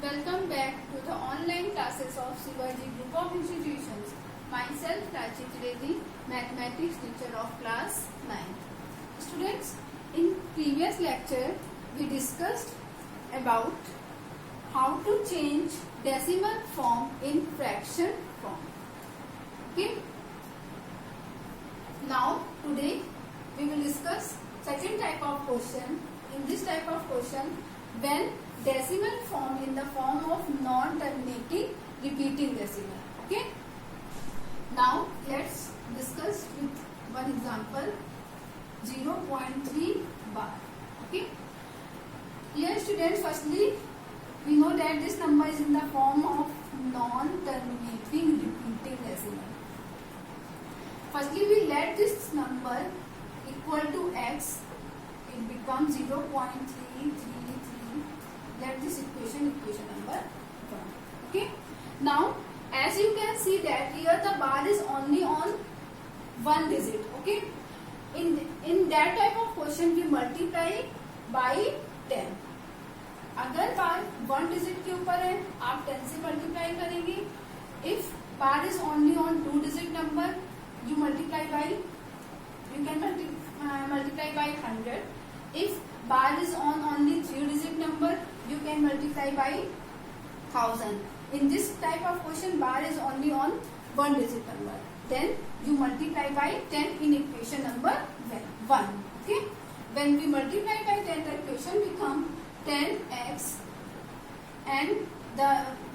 Welcome back to the online classes of Shivaji Group of Institutions. Myself, Prachi Trivedi, Mathematics teacher of class 9. Students, in previous lecture, we discussed about how to change decimal form in fraction form. Okay. Now, today, we will discuss second type of question. In this type of question, when decimal form in the form of non-terminating repeating decimal. Okay. Now let's discuss with one example. 0.3 bar. Okay. Here students, firstly we know that this number is in the form of non-terminating repeating decimal. Firstly we let this number equal to x. It becomes 0.333. Let this equation number 1. Okay. Now as you can see that here the bar is only on one digit. Okay. In that type of question we multiply by 10. अगर बार one digit के ऊपर है आप 10 से multiply करेंगे. If bar is only on two digit number you can multiply by 100. If bar is on only 3 digit number, you can multiply by 1000. In this type of question, bar is only on 1 digit number. Then you multiply by 10 in equation number 1. Okay. When we multiply by 10, the equation become 10x and the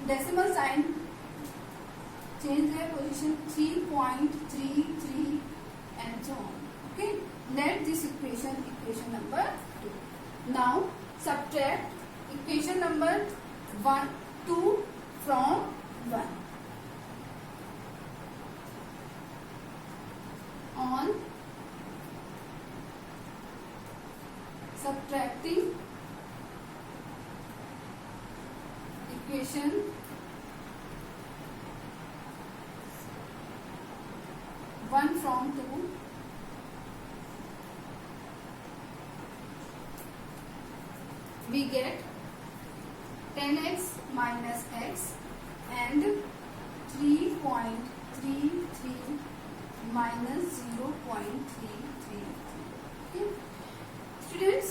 decimal sign change their position 3.33 and so on. Okay. Let this equation number 2. Now subtract equation number 2 from 1. On subtracting equation 1 from 2, we get 10x minus x and 3.33 minus 0.333. Okay. Students,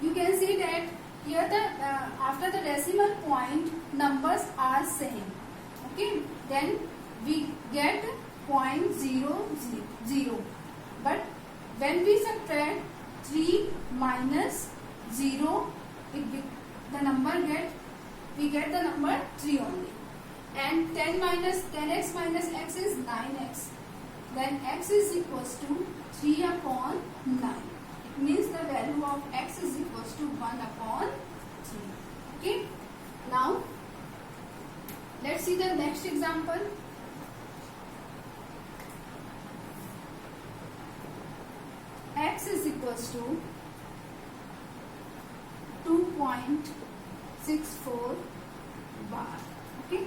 you can see that here the after the decimal point numbers are same. Okay. Then we get 0.00. But when we subtract 3 minus 0, we get the number 3 only. And 10x minus x is 9x. Then x is equals to 3 upon 9. It means the value of x is equals to 1 upon 3. Okay. Now let's see the next example. X is equals to 2.64 bar. Okay.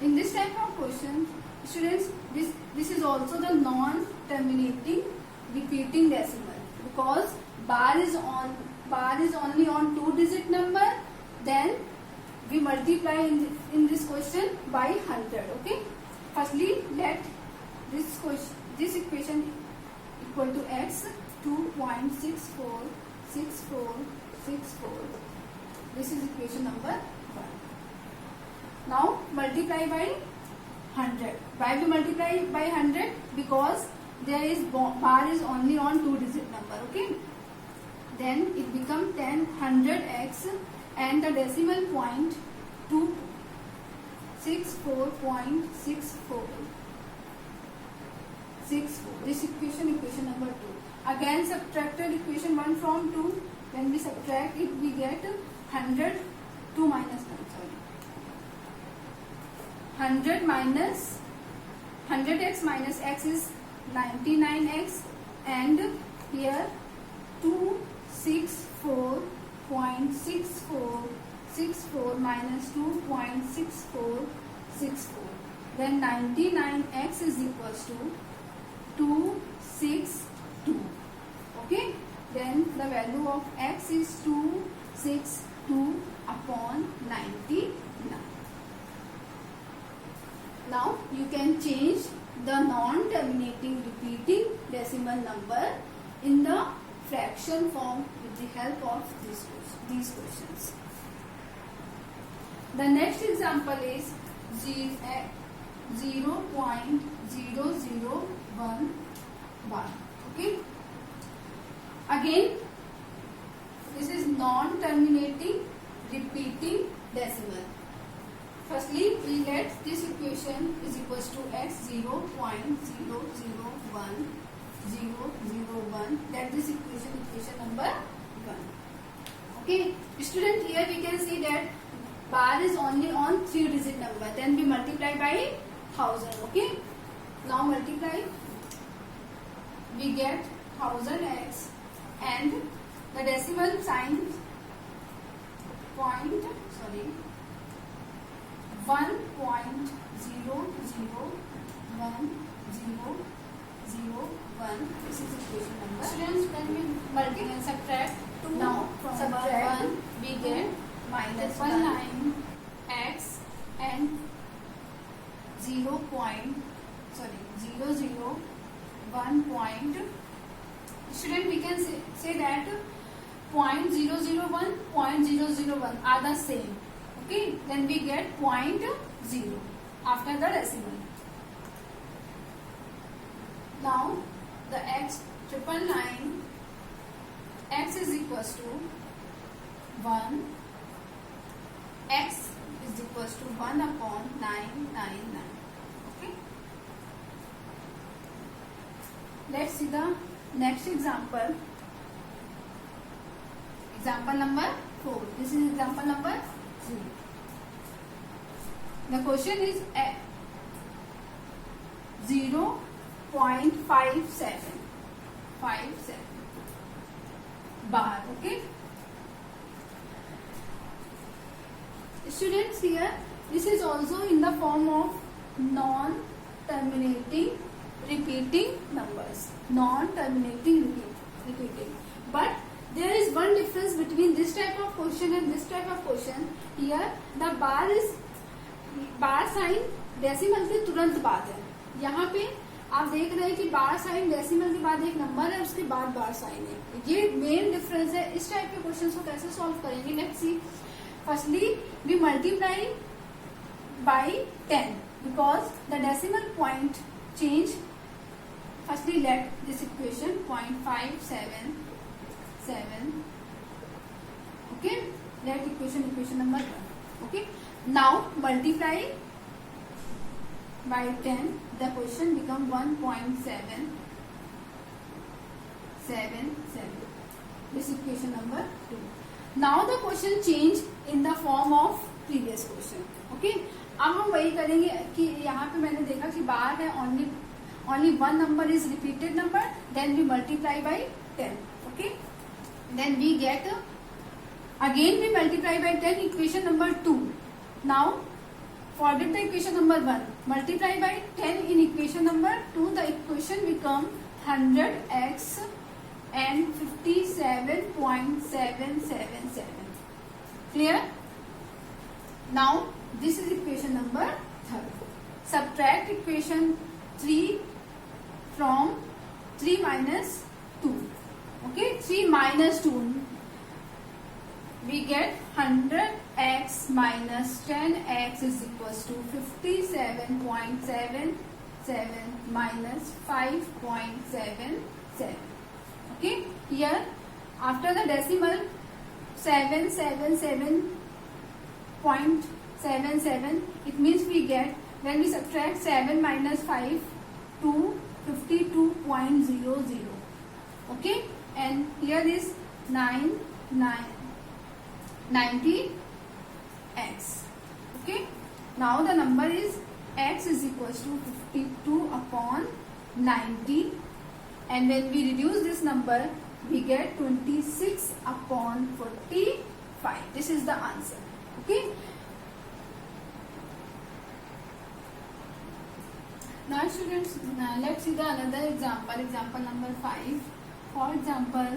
In this type of question, students, this is also the non-terminating repeating decimal because bar is only on 2-digit number. Then we multiply in this question by 100. Okay. Firstly, let this equation equal to x 2.64. This is equation number 1. Now multiply by 100. Why we multiply by 100? Because there is bar is only on 2-digit number. Okay. Then it becomes 100x and the decimal point 264.64. This equation number 2. Again subtracted equation 1 from 2. When we subtract it, we get 100. 2 minus 1. Sorry. 100 minus 100x minus x is 99x, and here 264.64 minus 2.6464. Then 99x is equals to 262. Okay. Then the value of x is 262 52/99. Now you can change the non-terminating repeating decimal number in the fraction form with the help of these questions. The next example is 0.001 bar. Okay. Again, this is non-terminating repeating decimal. Firstly, we let this equation is equals to x 0.001001. That this equation number 1. Okay, student, here we can see that bar is only on 3-digit number. Then we multiply by 1000. Okay, now multiply. We get 1000x and the decimal sign 1.001. This is equation number. Students, when we multiply and subtract, now from subtract 1 we get minus 19x and 0.001. Student, we can say that 0.001, 0.001 are the same. Okay, then we get 0.0 after the decimal. Now the x 999, x is equals to 1, x is equals to 1/999. Okay, let's see the next example. Example number 4. This is example number 3. The question is 0.57 bar. Okay, students, here this is also in the form of non-terminating repeating numbers. Non-terminating repeating. But there is one difference between this type of question and this type of question. Here the bar sign decimal के तुरंत बाद है. यहाँ पे आप देख रहे हैं कि बार साइन डेसिमल के बाद एक नंबर है, उसके बाद बार साइन है. ये मेन डिफरेंस है. इस टाइप के क्वेश्चंस को कैसे सॉल्व करेंगे, let's see. Firstly we multiply by 10 because the decimal point change. Firstly let this equation 0.577. Okay, let equation number 1. Okay, now multiply by 10, the question become 1.777. This equation number 2. Now the question change in the form of previous question. Okay, अब हम वही करेंगे कि यहाँ पे मैंने देखा कि बार है, only one number is repeated number, then we multiply by 10. Okay, then we get again we multiply by 10 equation number 2. Now forget the equation number 1. Multiply by 10 in equation number 2. The equation become 100x and 57.777. Clear? Now this is equation number 3. Subtract equation 3 from 3 minus 2. Okay, 3 minus 2. We get 100x minus 10x is equals to 57.77 minus 5.77. Okay, here after the decimal 777.77, it means we get, when we subtract 7 minus 5 to 52.00. Okay, and here is 90x. Okay, now the number is x is equals to 52/90, and when we reduce this number we get 26/45. This is the answer. Okay, now students, let's see the another example number 5. For example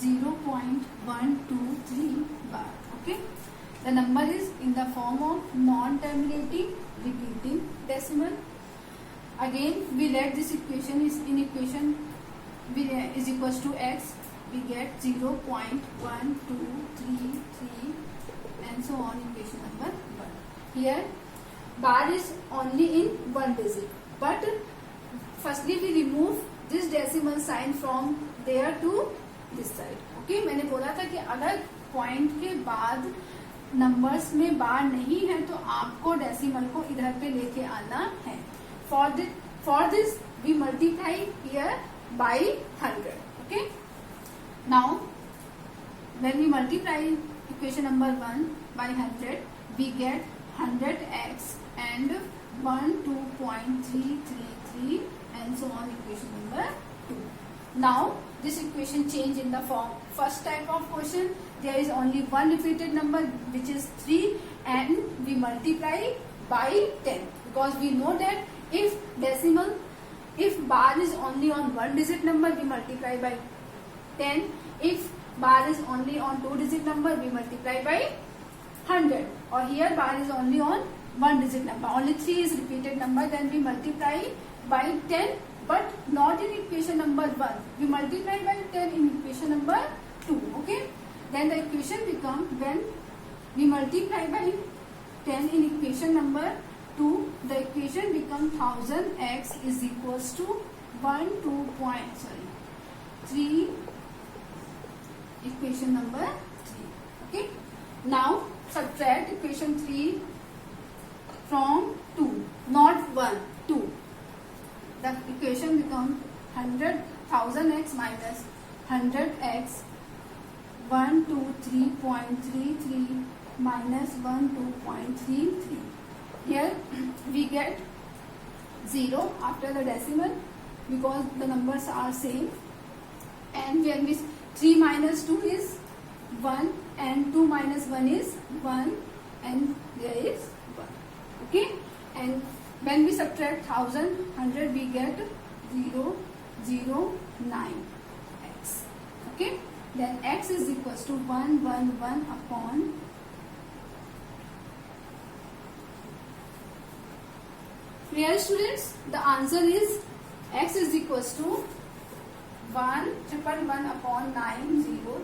0.123 bar. Okay, the number is in the form of non-terminating repeating decimal. Again, we let this equation is in equation is equals to x. We get 0.1233 and so on. Equation number 1. Here, bar is only in one digit, but firstly we remove this decimal sign from there to this side. Okay, मैंने बोला था कि अगर point के बाद numbers में बार नहीं है तो आपको डेसिमल को इधर पे लेके आना है. For this we multiply here by 100. Okay, now when we multiply equation number 1 by 100 we get 100x and 12.333 and so on. Equation number 2. Now this equation change in the form. First type of question, there is only one repeated number which is 3 and we multiply by 10 because we know that if bar is only on one digit number we multiply by 10. If bar is only on two digit number we multiply by 100. Or here bar is only on one digit number, only 3 is repeated number, then we multiply by 10, but not in equation number 1. We multiply by 10 in equation number 2. Okay, then the equation become, when we multiply by 10 in equation number 2, the equation become 1000x is equals to 3 equation number 3. Okay, now subtract equation 3 from 2, not 1, 2. The equation becomes 1000x minus 100x 123.33 minus 12.33. Here we get 0 after the decimal because the numbers are same, and when we 3 minus 2 is 1 and 2 minus 1 is 1 and there is 1. Okay, and when we subtract 100 we get 009x. Okay, then x is equals to 111 upon Dear students, the answer is x is equals to 1111 upon 900.